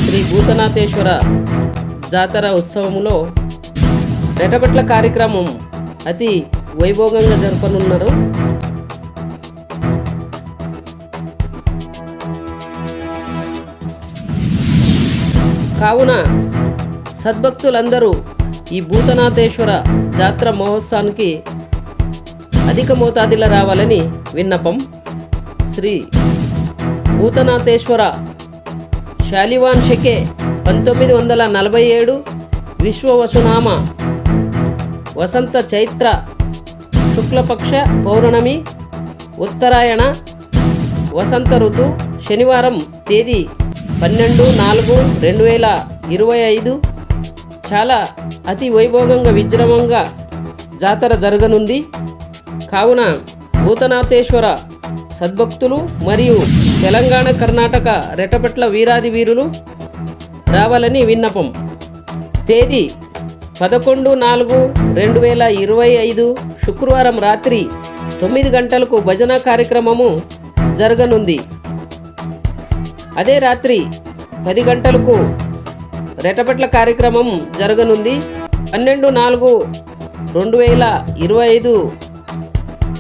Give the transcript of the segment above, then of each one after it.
శ్రీ భూతనాథేశ్వర జాతర ఉత్సవంలో రెటబట్ల కార్యక్రమం అతి వైభోగంగా జరపనున్నారు. కావున సద్భక్తులందరూ ఈ భూతనాథేశ్వర జాతర మహోత్సవానికి అధిక మోతాదులో రావాలని విన్నపం. శ్రీ భూతనాథేశ్వర శాలివాన్ షకే 1947 విశ్వవసునామ వసంత చైత్ర శుక్లపక్ష పౌర్ణమి ఉత్తరాయణ వసంత ఋతు శనివారం తేదీ 12/4/2025 చాలా అతి వైభోగంగా విజృంభంగా జాతర జరగనుంది. కావున భూతనాథేశ్వర సద్భక్తులు మరియు తెలంగాణ కర్ణాటక రెటబట్ల వీరాది వీరులు రావాలని విన్నపం. తేదీ 11/4/2025 శుక్రవారం రాత్రి 9 గంటలకు భజన కార్యక్రమము జరగనుంది. అదే రాత్రి 10 గంటలకు రెటబట్ల కార్యక్రమం జరగనుంది. 12/4/2025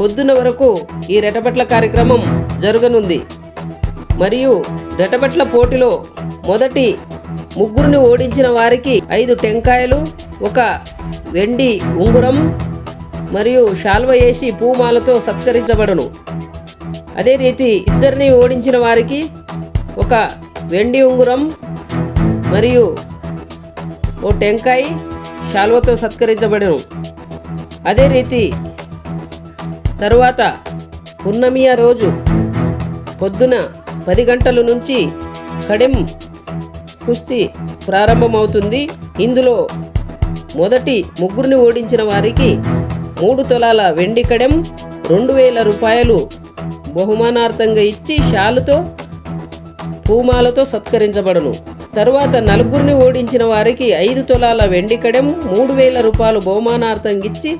పొద్దున వరకు ఈ రెటబట్ల కార్యక్రమం జరగనుంది. మరియు రెటబట్ల పోటీలో మొదటి ముగ్గురిని ఓడించిన వారికి 5 టెంకాయలు, 1 వెండి ఉంగురం మరియు శాల్వ వేసి పూమాలతో సత్కరించబడను. అదే రీతి ఇద్దరిని ఓడించిన వారికి 1 వెండి ఉంగురం మరియు 1 టెంకాయ శాల్వతో సత్కరించబడను. అదే రీతి తరువాత పున్నమియ రోజు పొద్దున 10 గంటల నుంచి కడెం కుస్తీ ప్రారంభమవుతుంది. ఇందులో మొదటి ముగ్గురిని ఓడించిన వారికి 3 తులాల వెండి కడెం 2000 రూపాయలు బహుమానార్థంగా ఇచ్చి శాలుతో పూమాలతో సత్కరించబడను. తరువాత నలుగురిని ఓడించిన వారికి 5 తులాల వెండి కడెం 3000 రూపాయలు బహుమానార్థంగా ఇచ్చి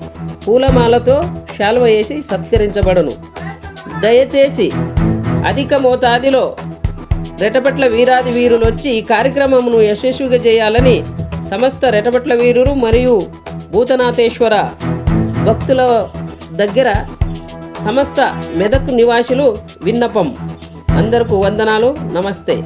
పూలమాలతో శాల్వ వేసి సత్కరించబడను. దయచేసి అధిక మోతాదిలో రెటబట్ల వీరాది వీరులు వచ్చి ఈ కార్యక్రమమును యశస్విగా చేయాలని సమస్త రెటబట్ల వీరులు మరియు భూతనాథేశ్వర భక్తుల దగ్గర సమస్త మెదక్ నివాసులు విన్నపం. అందరికీ వందనాలు. నమస్తే.